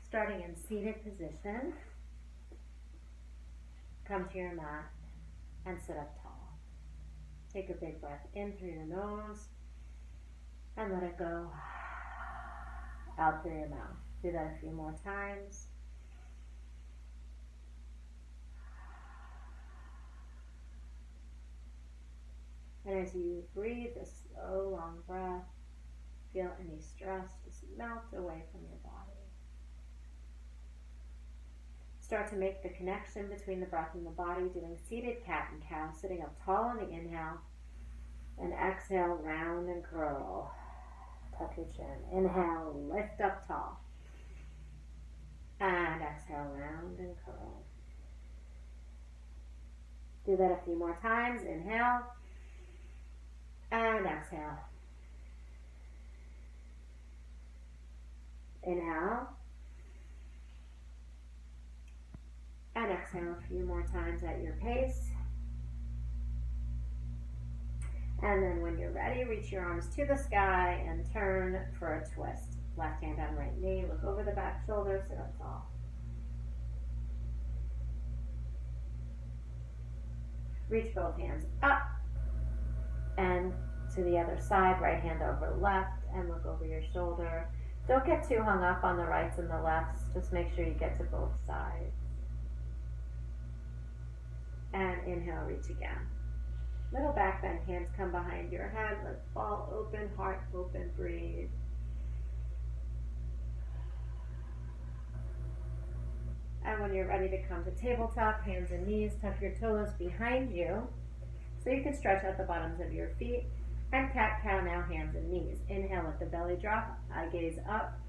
Starting in seated position, come to your mat and sit up tall. Take a big breath in through your nose and let it go out through your mouth. Do that a few more times. And as you breathe a slow, long breath, feel any stress just melt away from your body. Start to make the connection between the breath and the body, doing seated cat and cow, sitting up tall on the inhale, and exhale, round and curl. Tuck your chin. Inhale, lift up tall. And exhale, round and curl. Do that a few more times. Inhale. And exhale. Inhale. And exhale a few more times at your pace. And then when you're ready, reach your arms to the sky and turn for a twist. Left hand on right knee, look over the back shoulder, sit up tall. Reach both hands up and to the other side, right hand over left, and look over your shoulder. Don't get too hung up on the rights and the lefts, just make sure you get to both sides. And inhale, reach again. Little back bend, hands come behind your head, let's ball open, heart open, breathe. And when you're ready to come to tabletop, hands and knees, tuck your toes behind you so you can stretch out the bottoms of your feet. And cat-cow now, hands and knees. Inhale, let the belly drop, eye gaze up.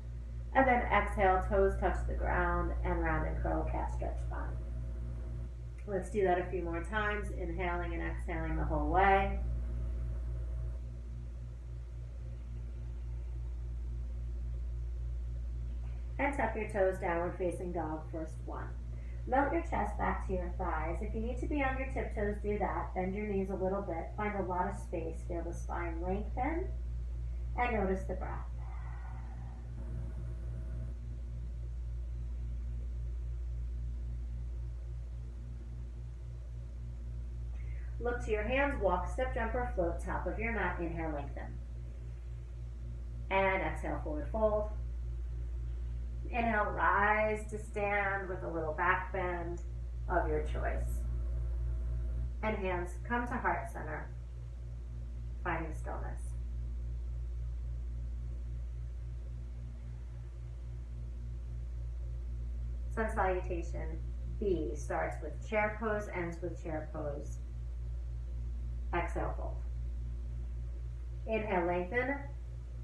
And then exhale, toes touch the ground, and round and curl, cat stretch spine. Let's do that a few more times, inhaling and exhaling the whole way. And tuck your toes, downward facing dog, first one. Melt your chest back to your thighs. If you need to be on your tiptoes, do that. Bend your knees a little bit. Find a lot of space. Feel the spine lengthen. And notice the breath. Look to your hands. Walk, step, jump, or float. Top of your mat. Inhale, lengthen. And exhale, forward fold. Inhale, rise to stand with a little back bend of your choice. And hands come to heart center, finding stillness. Sun Salutation B starts with chair pose, ends with chair pose. Exhale, fold. Inhale, lengthen,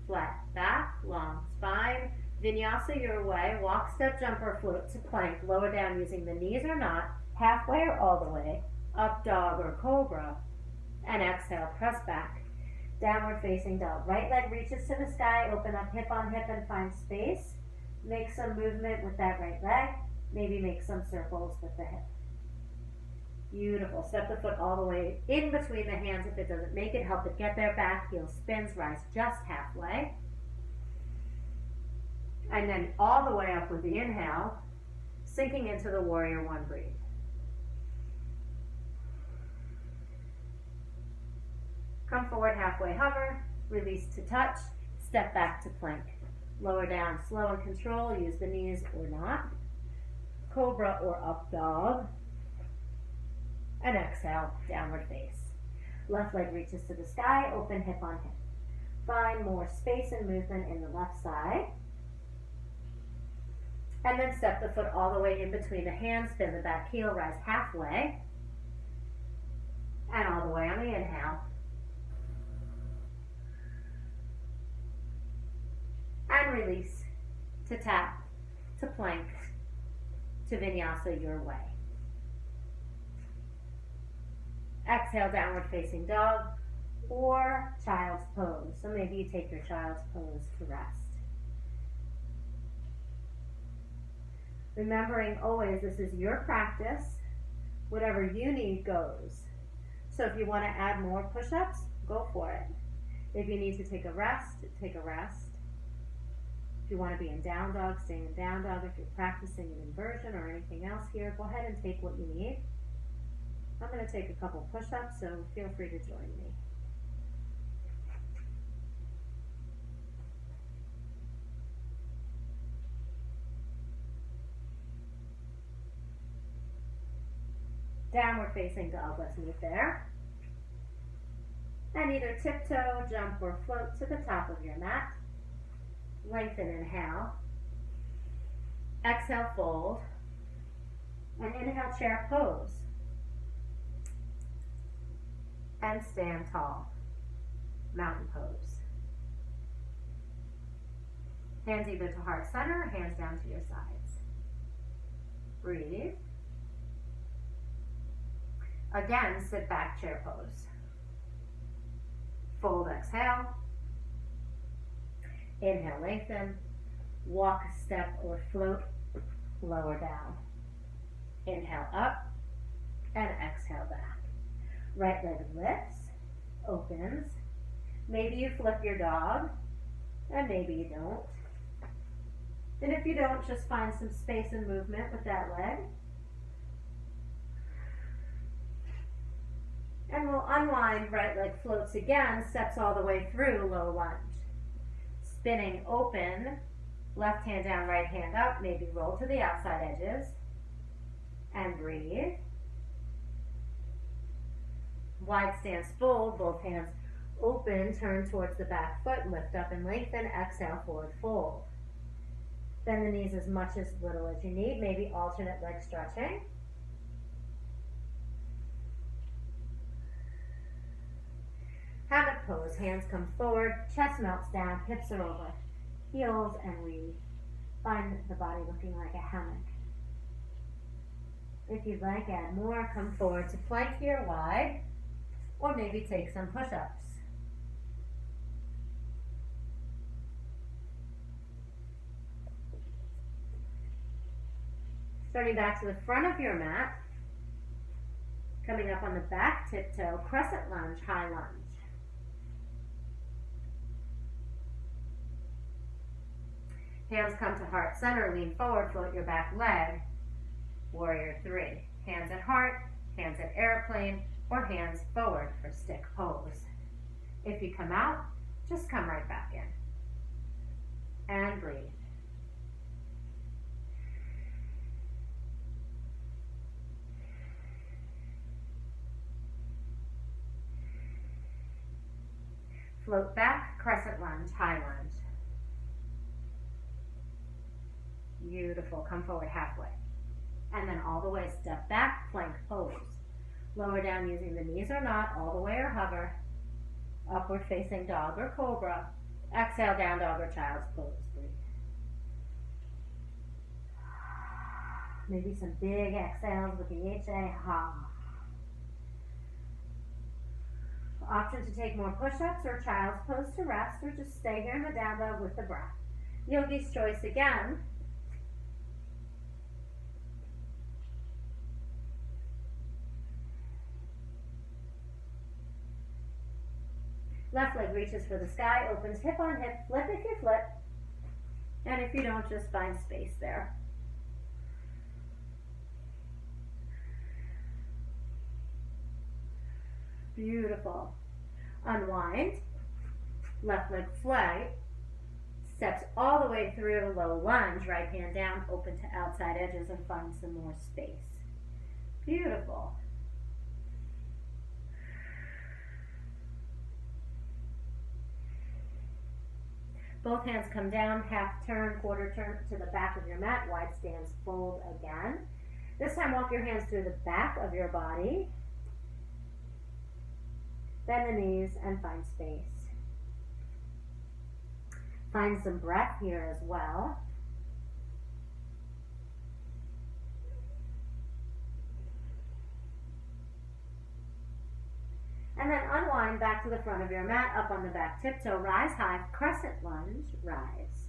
flat back, long spine. Vinyasa your way, walk, step, jump, or float to plank. Lower down using the knees or not, halfway or all the way, up dog or cobra. And exhale, press back. Downward facing dog. Right leg reaches to the sky, open up hip on hip and find space. Make some movement with that right leg. Maybe make some circles with the hip. Beautiful. Step the foot all the way in between the hands. If it doesn't make it, help it get there. Back heel spins, rise just halfway. And then all the way up with the inhale, sinking into the warrior one, breathe. Come forward, halfway hover, release to touch, step back to plank. Lower down, slow and control, use the knees or not. Cobra or up dog. And exhale, downward face. Left leg reaches to the sky, open hip on hip. Find more space and movement in the left side. And then step the foot all the way in between the hands, spin the back heel, rise halfway. And all the way on the inhale. And release to tap, to plank, to vinyasa your way. Exhale, downward facing dog or child's pose. So maybe you take your child's pose to rest. Remembering always this is your practice. Whatever you need goes. So if you want to add more push-ups, go for it. If you need to take a rest, take a rest. If you want to be in down dog, stay in down dog. If you're practicing an inversion or anything else here, go ahead and take what you need. I'm going to take a couple push-ups, so feel free to join me. Downward facing dog, let's meet there. And either tiptoe, jump, or float to the top of your mat. Lengthen, inhale. Exhale, fold. And inhale, chair pose. And stand tall. Mountain pose. Hands either to heart center, hands down to your sides. Breathe. Again, sit back, chair pose. Fold, exhale. Inhale, lengthen. Walk, step, or float. Lower down. Inhale, up. And exhale, back. Right leg lifts, opens. Maybe you flip your dog, and maybe you don't. And if you don't, just find some space and movement with that leg. And we'll unwind, right leg floats again, steps all the way through, low lunge. Spinning open, left hand down, right hand up, maybe roll to the outside edges. And breathe. Wide stance fold, both hands open, turn towards the back foot, lift up and lengthen, exhale, forward fold. Bend the knees as much as little as you need, maybe alternate leg stretching. Hammock pose, hands come forward, chest melts down, hips are over heels, and we find the body looking like a hammock. If you'd like, add more, come forward to plank here wide, or maybe take some push-ups. Starting back to the front of your mat, coming up on the back tiptoe, crescent lunge, high lunge. Hands come to heart center, lean forward, float your back leg. Warrior three. Hands at heart, hands at airplane, or hands forward for stick pose. If you come out, just come right back in. And breathe. Float back, crescent lunge, high lunge. Beautiful. Come forward halfway. And then all the way, step back, plank pose. Lower down using the knees or not, all the way or hover. Upward facing dog or cobra. Exhale, down dog or child's pose. Breathe. Maybe some big exhales with the HA. Ha. Option to take more push-ups or child's pose to rest, or just stay here in the down dog with the breath. Yogi's choice again. Left leg reaches for the sky, opens hip on hip, flip if you flip, and if you don't, just find space there. Beautiful. Unwind, left leg flag, steps all the way through, low lunge, right hand down, open to outside edges, and find some more space. Beautiful. Both hands come down, half turn, quarter turn to the back of your mat, wide stance, fold again. This time walk your hands through the back of your body. Bend the knees and find space. Find some breath here as well. And then unwind back to the front of your mat, up on the back tiptoe, rise high, crescent lunge, rise.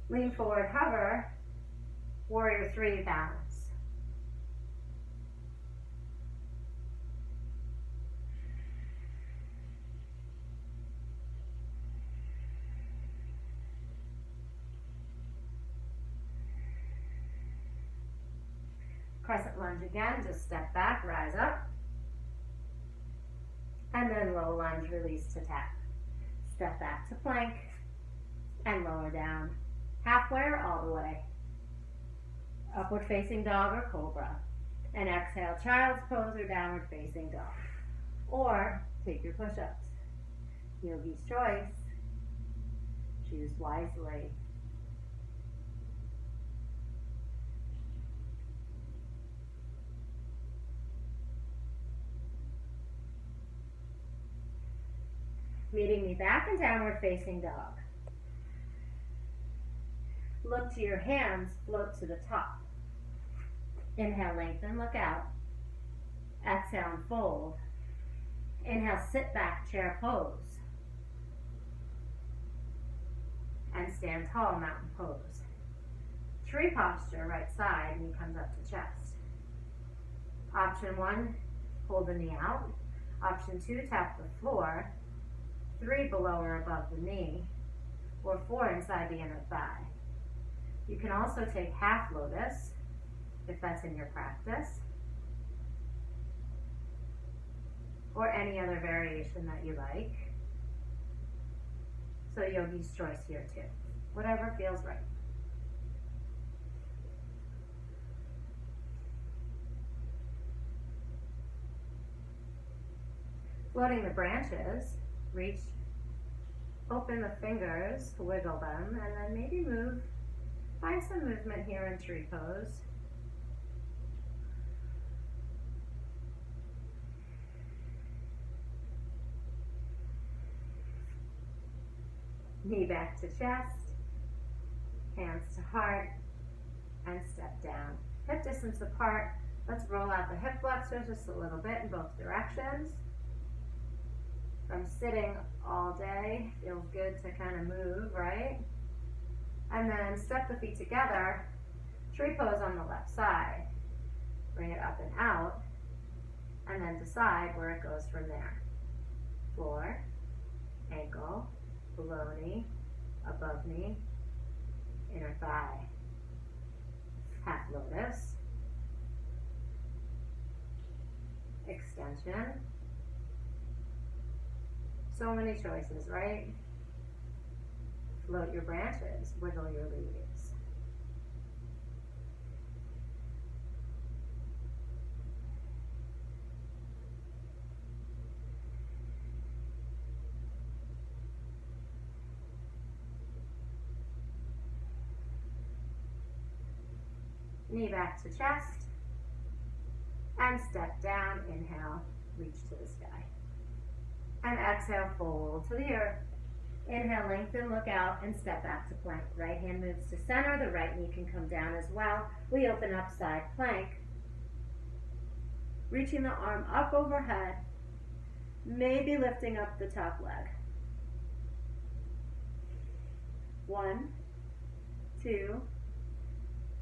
Lean forward, hover, warrior three, balance. Crescent lunge again, just step back, rise up. And then low lunge, release to tap. Step back to plank and lower down. Halfway or all the way. Upward facing dog or cobra. And exhale, child's pose or downward facing dog. Or take your push-ups. Yogi's choice. Choose wisely. Meeting me back in downward facing dog. Look to your hands, float to the top. Inhale, lengthen, look out. Exhale and fold. Inhale, sit back, chair pose. And stand tall, mountain pose. Tree posture, right side, knee comes up to chest. Option 1, hold the knee out. Option 2, tap the floor. 3, below or above the knee. Or 4, inside the inner thigh. You can also take half lotus, if that's in your practice. Or any other variation that you like. So yogi's choice here too. Whatever feels right. Floating the branches, reach, open the fingers, wiggle them, and then maybe move. Find some movement here in tree pose. Knee back to chest, hands to heart, and step down. Hip distance apart. Let's roll out the hip flexors just a little bit in both directions. From sitting all day, feels good to kind of move, right? And then step the feet together, tree pose on the left side. Bring it up and out, and then decide where it goes from there. Floor, ankle, below knee, above knee, inner thigh. Half lotus, extension. So many choices, right? Float your branches, wiggle your leaves. Knee back to chest, and step down, inhale, reach to the sky. And exhale, fold to the earth. Inhale, lengthen, look out, and step back to plank. Right hand moves to center, the right knee can come down as well. We open up side plank. Reaching the arm up overhead, maybe lifting up the top leg. 1, 2,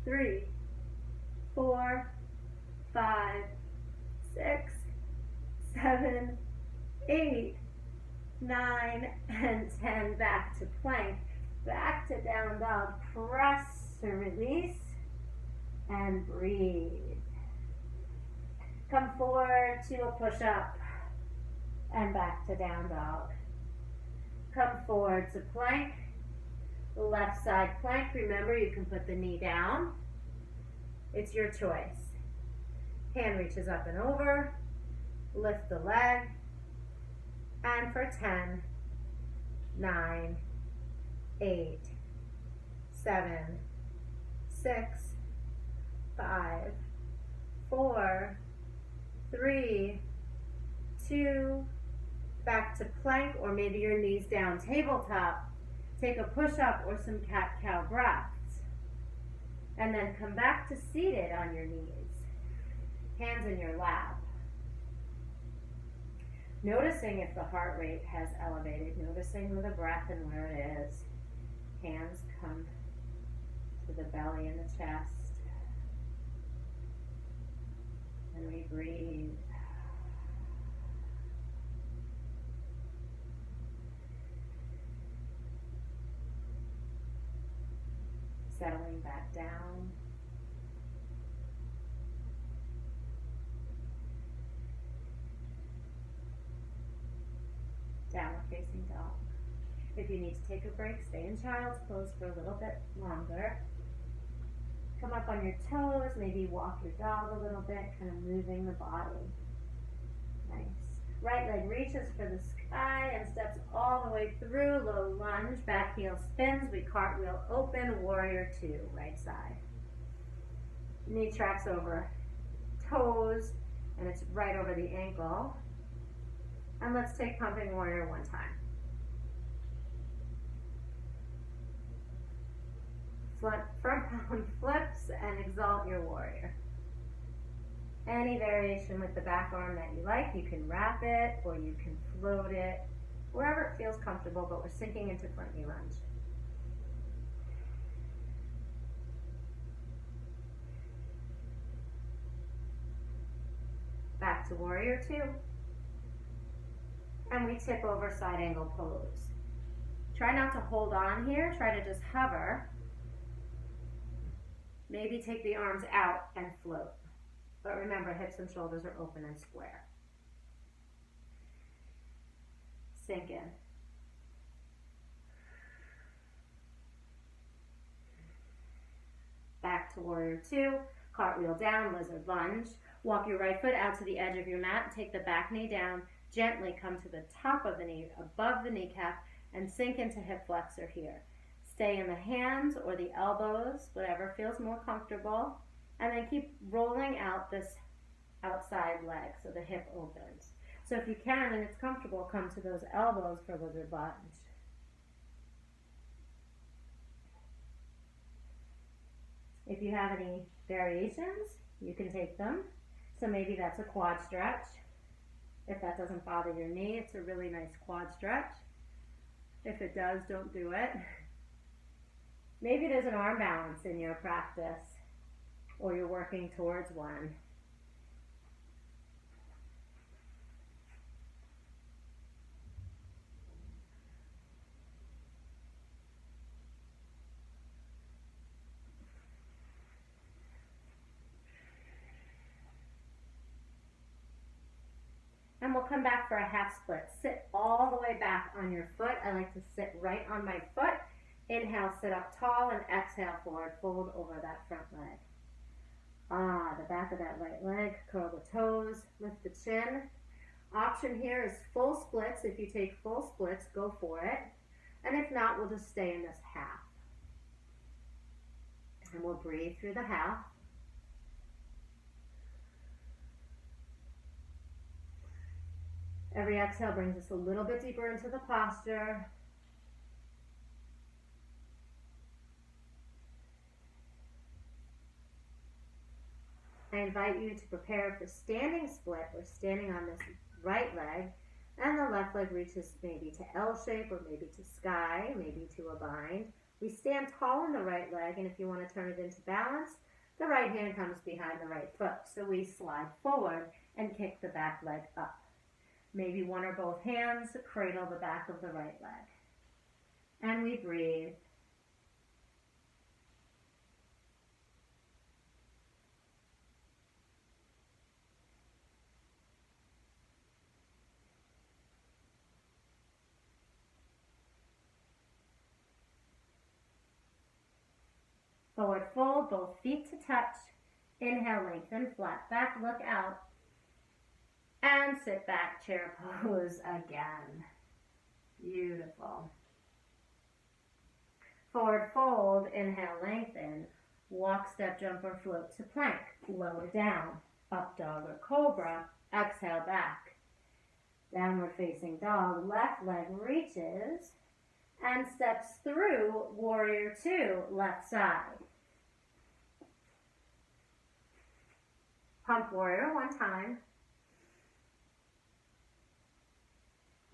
3, 4, 5, 6, 7, 8, 9, and 10. Back to plank, back to down dog. Press to release and breathe. Come forward to a push-up and back to down dog. Come forward to plank, left side plank. Remember, you can put the knee down. It's your choice. Hand reaches up and over. Lift the leg. And for 10, 9, 8, 7, 6, 5, 4, 3, 2, back to plank, or maybe your knees down, tabletop. Take a push-up or some cat-cow breaths. And then come back to seated on your knees. Hands in your lap. Noticing if the heart rate has elevated, noticing the breath and where it is. Hands come to the belly and the chest. And we breathe. Settling back down. facing dog. If you need to take a break, stay in child's pose for a little bit longer. Come up on your toes, maybe walk your dog a little bit, kind of moving the body. Nice. Right leg reaches for the sky and steps all the way through, low lunge, back heel spins, we cartwheel open, warrior two, right side. Knee tracks over toes, and it's right over the ankle. And let's take pumping warrior one time. Front pound flips and exalt your warrior. Any variation with the back arm that you like, you can wrap it or you can float it, wherever it feels comfortable, but we're sinking into front knee lunge. Back to warrior two. And we tip over side angle pose. Try not to hold on here, try to just hover. Maybe take the arms out and float. But remember, hips and shoulders are open and square. Sink in. Back to warrior two. Cartwheel down, lizard lunge. Walk your right foot out to the edge of your mat. Take the back knee down. Gently come to the top of the knee, above the kneecap, and sink into hip flexor here. Stay in the hands or the elbows, whatever feels more comfortable. And then keep rolling out this outside leg so the hip opens. So if you can and it's comfortable, come to those elbows for lizard lunge. If you have any variations, you can take them. So maybe that's a quad stretch. If that doesn't bother your knee, it's a really nice quad stretch. If it does, don't do it. Maybe there's an arm balance in your practice, or you're working towards one. And we'll come back for a half split. Sit all the way back on your foot. I like to sit right on my foot. Inhale, sit up tall, and exhale, forward fold over that front leg. The back of that right leg, curl the toes, lift the chin. Option here is full splits. If you take full splits, go for it. And if not, we'll just stay in this half. And we'll breathe through the half. Every exhale brings us a little bit deeper into the posture. I invite you to prepare for standing split. We're standing on this right leg, and the left leg reaches maybe to L shape or maybe to sky, maybe to a bind. We stand tall in the right leg, and if you want to turn it into balance, the right hand comes behind the right foot. So we slide forward and kick the back leg up. Maybe one or both hands cradle the back of the right leg. And we breathe. Forward fold, both feet to touch. Inhale, lengthen, flat back, look out. And sit back, chair pose again. Beautiful. Forward fold, inhale, lengthen. Walk, step, jump, or float to plank. Lower down, up dog or cobra. Exhale, back. Downward facing dog, left leg reaches and steps through warrior two, left side. Pump warrior one time.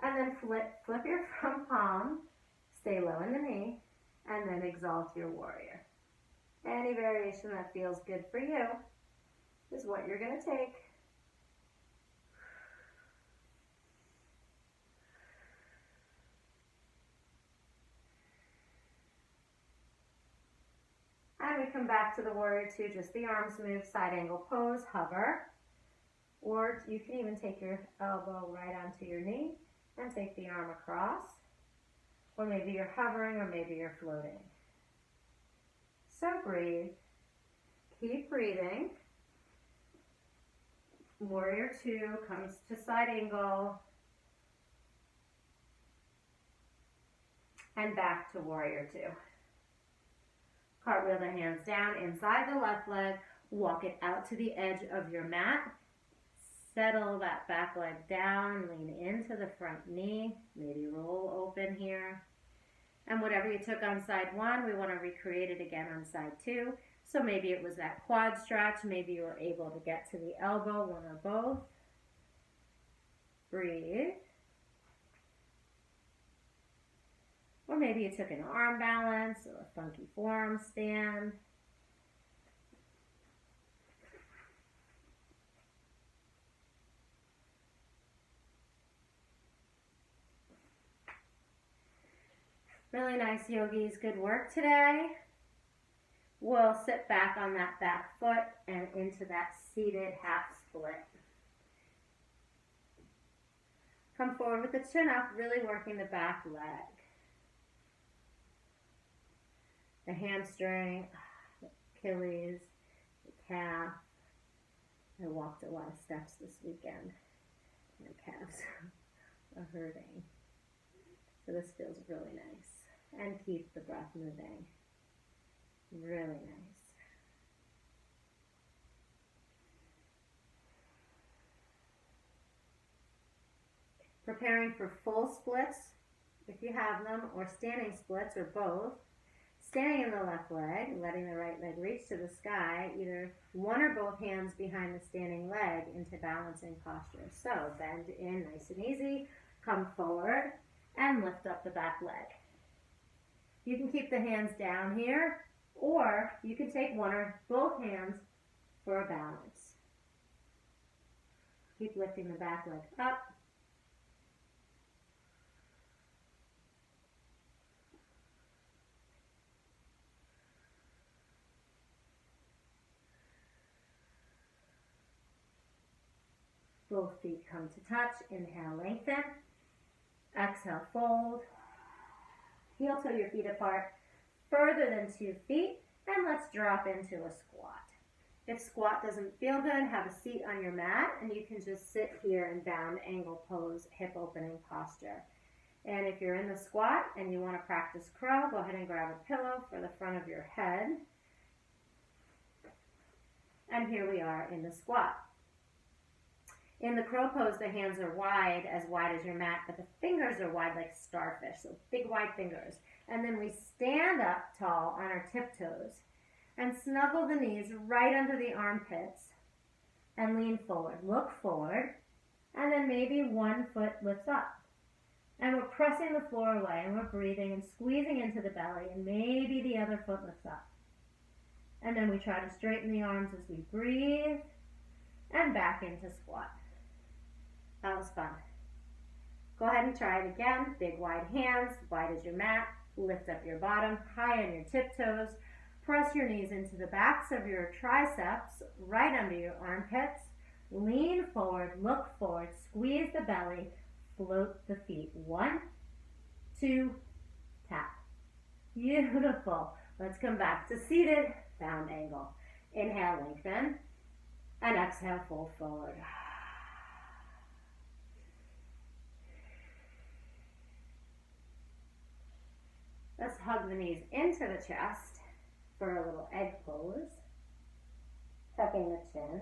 And then flip your front palm, stay low in the knee, and then exalt your warrior. Any variation that feels good for you is what you're going to take. And we come back to the warrior two, just the arms move, side angle pose, hover. Or you can even take your elbow right onto your knee And take the arm across. Or maybe you're hovering, or maybe you're floating. So breathe. Keep breathing. Warrior 2 comes to side angle. And back to warrior 2. Cartwheel the hands down inside the left leg. Walk it out to the edge of your mat. Settle that back leg down. Lean into the front knee. Maybe roll open here. And whatever you took on side 1, we want to recreate it again on side 2. So maybe it was that quad stretch. Maybe you were able to get to the elbow, one or both. Breathe. Or maybe you took an arm balance or a funky forearm stand. Really nice, yogis. Good work today. We'll sit back on that back foot and into that seated half split. Come forward with the chin up, really working the back leg. The hamstring, the Achilles, the calf. I walked a lot of steps this weekend. My calves are hurting. So this feels really nice. And keep the breath moving. Really nice. Preparing for full splits, if you have them, or standing splits, or both. Standing in the left leg, letting the right leg reach to the sky, either one or both hands behind the standing leg into balancing posture. So bend in nice and easy, come forward, and lift up the back leg. You can keep the hands down here, or you can take one or both hands for a balance. Keep lifting the back leg up. Both feet come to touch. Inhale, lengthen. Exhale, fold. Heel toe your feet apart further than 2 feet, and let's drop into a squat. If squat doesn't feel good, have a seat on your mat, and you can just sit here in bound angle pose, hip opening posture. And if you're in the squat and you want to practice crow, go ahead and grab a pillow for the front of your head. And here we are in the squat. In the crow pose, the hands are wide as your mat, but the fingers are wide like starfish, so big wide fingers. And then we stand up tall on our tiptoes and snuggle the knees right under the armpits and lean forward. Look forward, and then maybe one foot lifts up. And we're pressing the floor away, and we're breathing and squeezing into the belly, and maybe the other foot lifts up. And then we try to straighten the arms as we breathe, and back into squat. That was fun. Go ahead and try it again. Big wide hands, wide as your mat. Lift up your bottom, high on your tiptoes. Press your knees into the backs of your triceps, right under your armpits. Lean forward, look forward, squeeze the belly, float the feet. 1, 2, tap. Beautiful. Let's come back to seated, bound angle. Inhale, lengthen, and exhale, fold forward. Let's hug the knees into the chest for a little egg pose. Tucking the chin.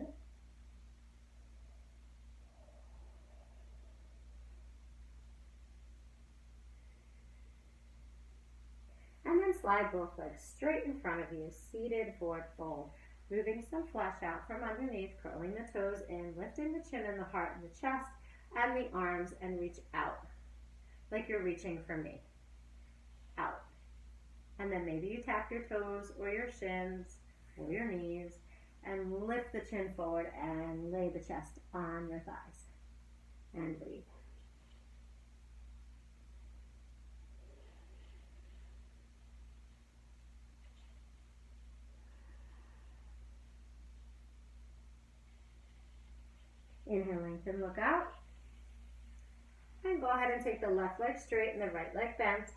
And then slide both legs straight in front of you, seated forward fold. Moving some flesh out from underneath, curling the toes in, lifting the chin and the heart and the chest and the arms, and reach out like you're reaching for me. Out. And then maybe you tap your toes or your shins or your knees and lift the chin forward and lay the chest on your thighs. And breathe. Inhale, lengthen, look out. And go ahead and take the left leg straight and the right leg bent.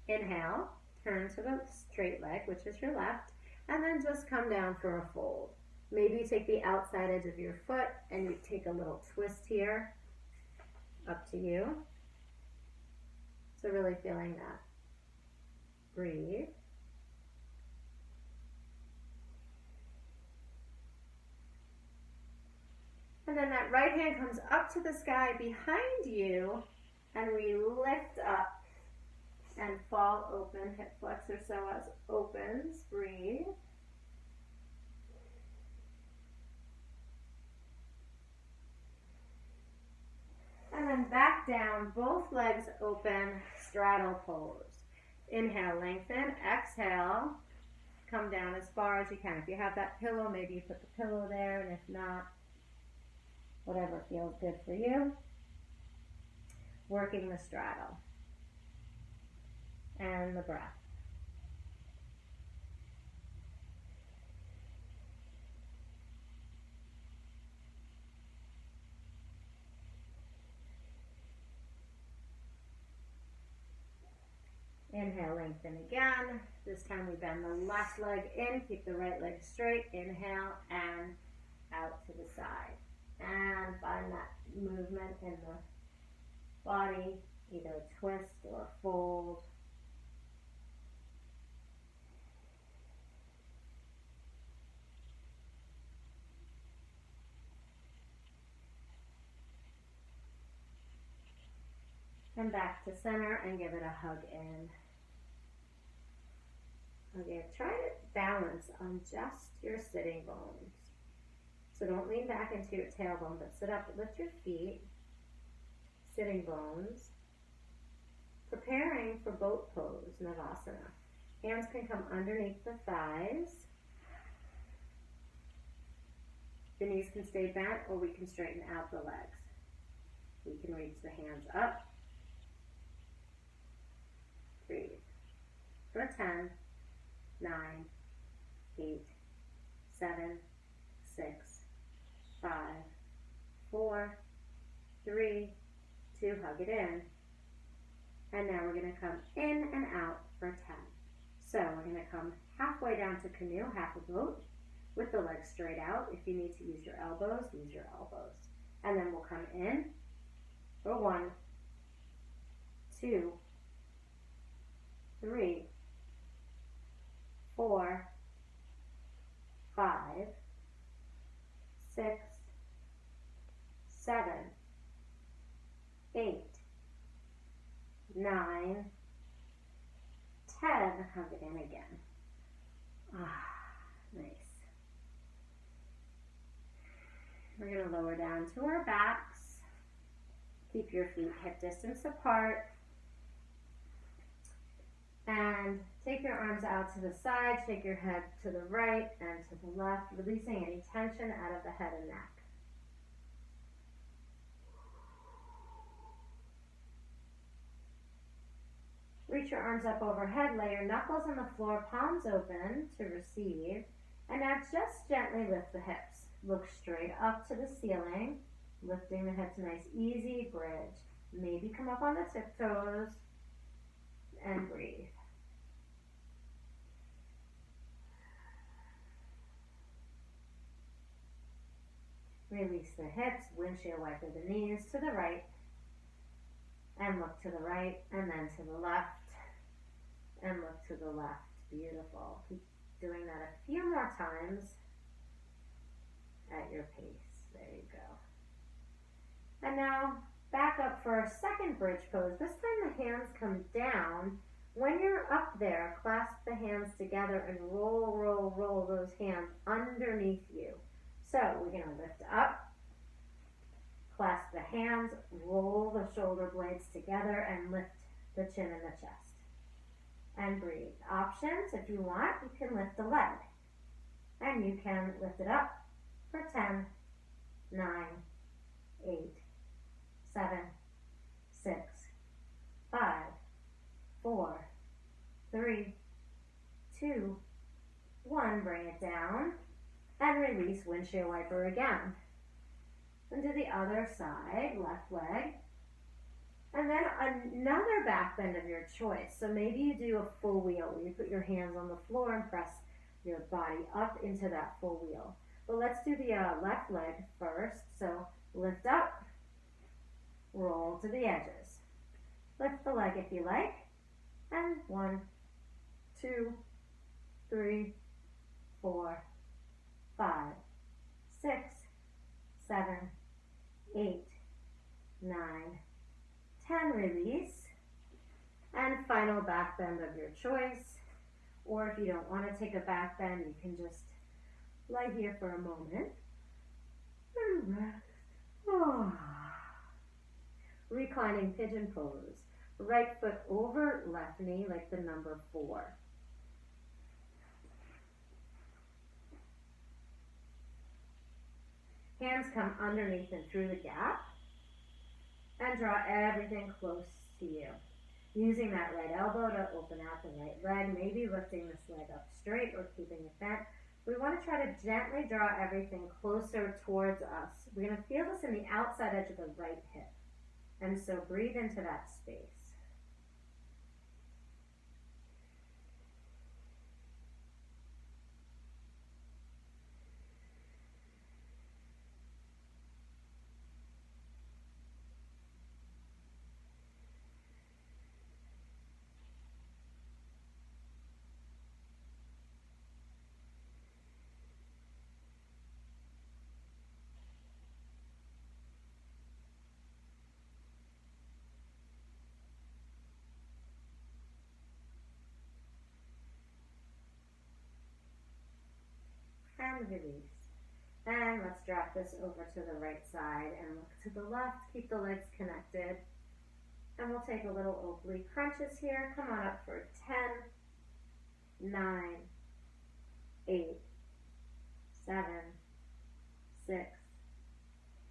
Inhale, turn to the straight leg, which is your left, and then just come down for a fold. Maybe you take the outside edge of your foot and you take a little twist here. Up to you. So really feeling that. Breathe. And then that right hand comes up to the sky behind you, and we lift up and fall open. Hip flexor psoas opens. Breathe. And then back down, both legs open, straddle pose. Inhale, lengthen. Exhale, come down as far as you can. If you have that pillow, maybe you put the pillow there, and if not, whatever feels good for you. Working the straddle. And the breath. Inhale, lengthen again. This time we bend the left leg in, keep the right leg straight. Inhale and out to the side. And find that movement in the body, either a twist or a fold. And back to center and give it a hug in. Okay, try to balance on just your sitting bones. So don't lean back into your tailbone, but sit up, lift your feet, sitting bones. Preparing for boat pose, Navasana. Hands can come underneath the thighs. The knees can stay bent, or we can straighten out the legs. We can reach the hands up. Breathe. For 10, 9, 8, 7, 6, 5, 4, 3, 2, hug it in. And now we're going to come in and out for 10. So we're going to come halfway down to canoe, half a boat, with the legs straight out. If you need to use your elbows, use your elbows. And then we'll come in for 1, 2, 3, 4, 5, 6, 7, 8, 9, 10, hug it in again. Nice. We're going to lower down to our backs. Keep your feet hip distance apart. And take your arms out to the side, shake your head to the right and to the left, releasing any tension out of the head and neck. Reach your arms up overhead, lay your knuckles on the floor, palms open to receive, and now just gently lift the hips. Look straight up to the ceiling, lifting the hips, nice easy bridge. Maybe come up on the tiptoes and breathe. Release the hips, windshield wiper the knees to the right, and look to the right, and then to the left, and look to the left. Beautiful. Keep doing that a few more times at your pace. There you go. And now back up for a second bridge pose. This time the hands come down. When you're up there, clasp the hands together and roll, roll, roll those hands underneath you. So we're going to lift up, clasp the hands, roll the shoulder blades together, and lift the chin and the chest. And breathe. Options, if you want, you can lift the leg. And you can lift it up for 10, 9, 8, 7, 6, 5, 4, 3, 2, 1. Bring it down and release, windshield wiper again. And do the other side, left leg. And then another back bend of your choice. So maybe you do a full wheel where you put your hands on the floor and press your body up into that full wheel. But let's do the left leg first. So lift up, roll to the edges. Lift the leg if you like. And 1, 2, 3, 4, 5, 6, 7, 8, 9, 10, release. And final back bend of your choice. Or if you don't want to take a back bend, you can just lie here for a moment and rest. Oh. Reclining pigeon pose. Right foot over left knee like the number 4. Hands come underneath and through the gap. And draw everything close to you. Using that right elbow to open out the right leg, maybe lifting this leg up straight or keeping it bent. We want to try to gently draw everything closer towards us. We're going to feel this in the outside edge of the right hip. And so breathe into that space. And release. And let's drop this over to the right side and look to the left. Keep the legs connected. And we'll take a little oblique crunches here. Come on up for 10, 9, 8, 7, 6,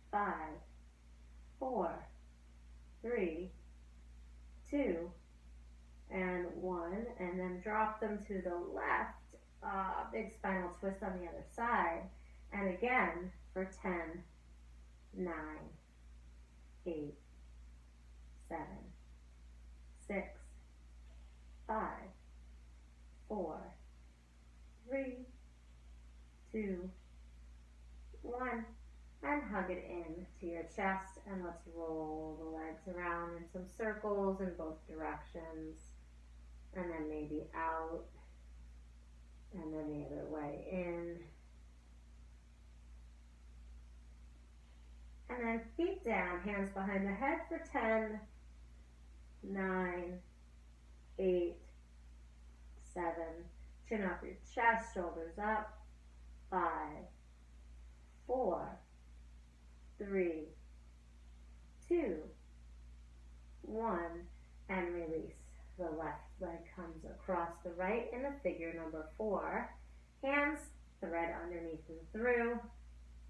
5, 4, 3, 2, and 1. And then drop them to the left. Big spinal twist on the other side. And again for 10, 9, 8, 7, 6, 5, 4, 3, 2, 1. And hug it in to your chest. And let's roll the legs around in some circles in both directions. And then maybe out. And then the other way in. And then feet down, hands behind the head for 10, 9, 8, 7. Chin up your chest, shoulders up. 5, 4, 3, 2, 1. And release. The left leg comes across the right in the figure number 4. Hands thread underneath and through.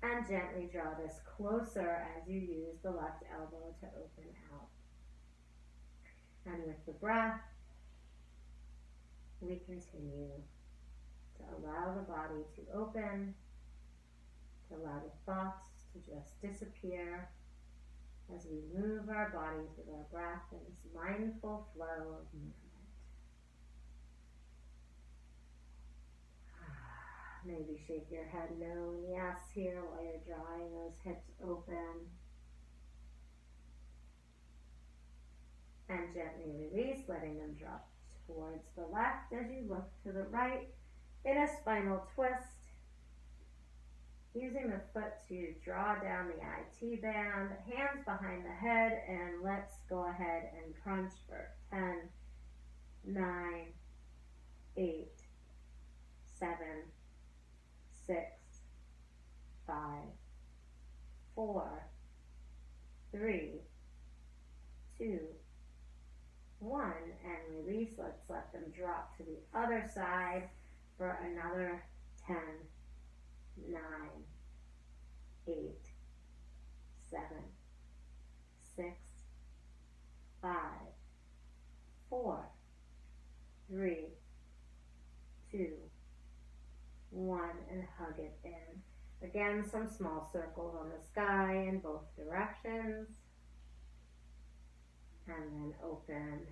And gently draw this closer as you use the left elbow to open out. And with the breath, we continue to allow the body to open, to allow the thoughts to just disappear as we move our bodies with our breath in this mindful flow of movement. Maybe shake your head no and yes here while you're drawing those hips open. And gently release, letting them drop towards the left as you look to the right in a spinal twist. Using the foot to draw down the IT band, hands behind the head, and let's go ahead and crunch for 10, 9, 8, 7, 6, 5, 4, 3, 2, 1, and release. Let's let them drop to the other side for another 10, 9, 8, 7, 6, 5, 4, 3, 2, 1, and hug it in. Again, some small circles on the sky in both directions. and then open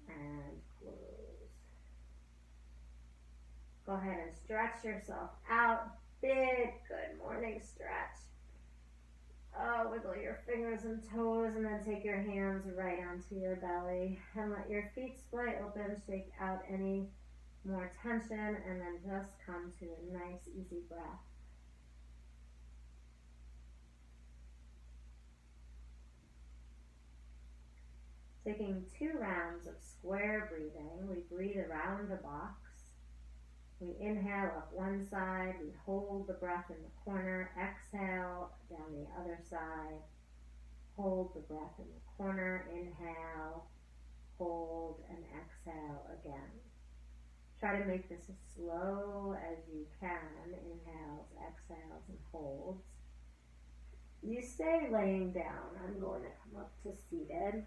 and close. Go ahead and stretch yourself out. Big good morning stretch. Oh, wiggle your fingers and toes, and then take your hands right onto your belly and let your feet splay open. Shake out any more tension, and then just come to a nice easy breath. Taking 2 rounds of square breathing, we breathe around the box. We inhale up one side, we hold the breath in the corner, exhale down the other side, hold the breath in the corner, inhale, hold, and exhale again. Try to make this as slow as you can, inhales, exhales, and holds. You stay laying down. I'm going to come up to seated.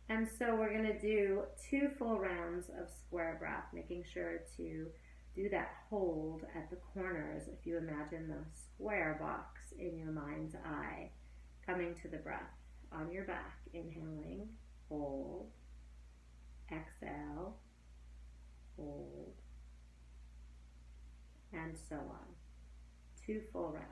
And so we're going to do 2 full rounds of square breath, making sure to do that hold at the corners. If you imagine the square box in your mind's eye, coming to the breath on your back, inhaling, hold, exhale, hold, and so on. 2 full rounds.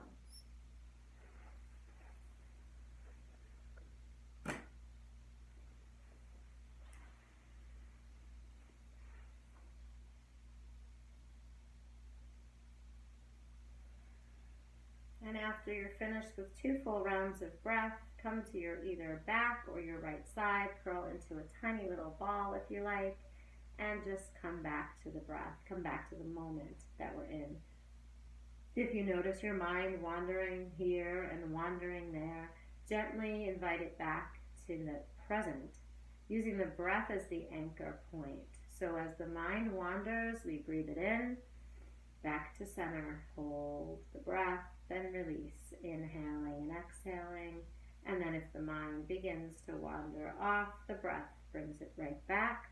And after you're finished with 2 full rounds of breath, come to your either back or your right side, curl into a tiny little ball if you like, and just come back to the breath, come back to the moment that we're in. If you notice your mind wandering here and wandering there, gently invite it back to the present, using the breath as the anchor point. So as the mind wanders, we breathe it in, back to center, hold the breath, then release, inhaling and exhaling. And then if the mind begins to wander off, the breath brings it right back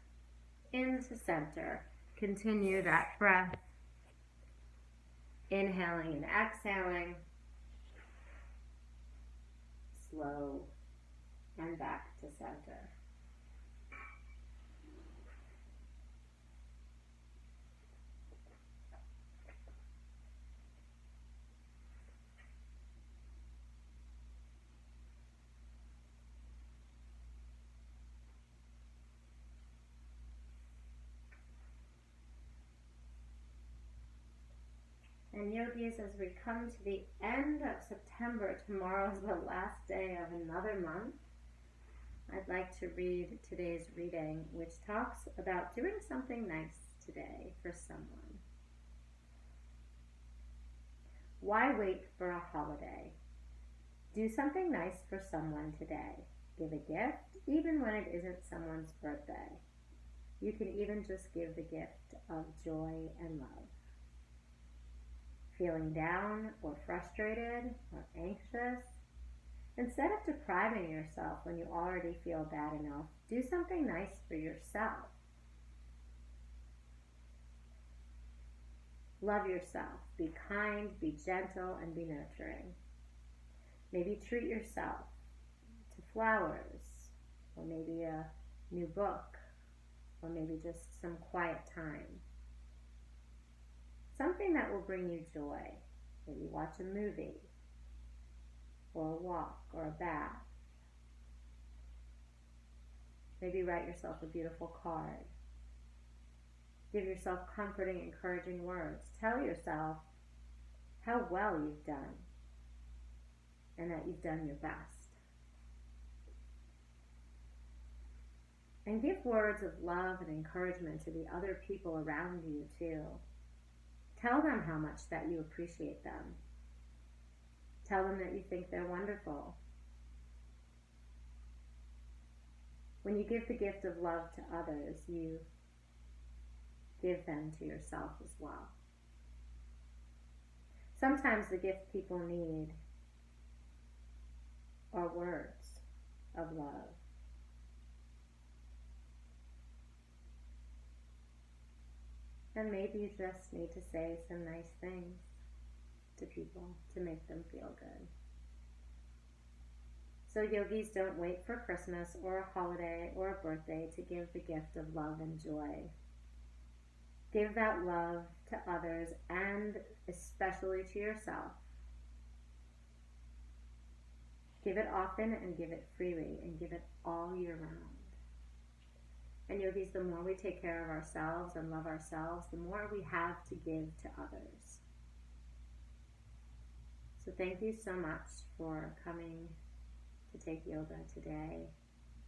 into center. Continue that breath, inhaling and exhaling, slow, and back to center. And yogis, as we come to the end of September, tomorrow is the last day of another month. I'd like to read today's reading, which talks about doing something nice today for someone. Why wait for a holiday? Do something nice for someone today. Give a gift, even when it isn't someone's birthday. You can even just give the gift of joy and love. Feeling down or frustrated or anxious? Instead of depriving yourself when you already feel bad enough, do something nice for yourself. Love yourself. Be kind, be gentle, and be nurturing. Maybe treat yourself to flowers, or maybe a new book, or maybe just some quiet time. Something that will bring you joy. Maybe watch a movie, or a walk, or a bath. Maybe write yourself a beautiful card. Give yourself comforting, encouraging words. Tell yourself how well you've done and that you've done your best. And give words of love and encouragement to the other people around you too. Tell them how much that you appreciate them. Tell them that you think they're wonderful. When you give the gift of love to others, you give them to yourself as well. Sometimes the gift people need are words of love. And maybe you just need to say some nice things to people to make them feel good. So yogis, don't wait for Christmas or a holiday or a birthday to give the gift of love and joy. Give that love to others and especially to yourself. Give it often and give it freely and give it all year round. And yogis, the more we take care of ourselves and love ourselves, the more we have to give to others. So thank you so much for coming to take yoga today,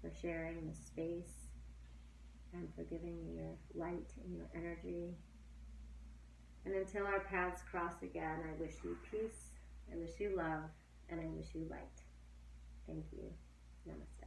for sharing the space, and for giving me your light and your energy. And until our paths cross again, I wish you peace, I wish you love, and I wish you light. Thank you. Namaste.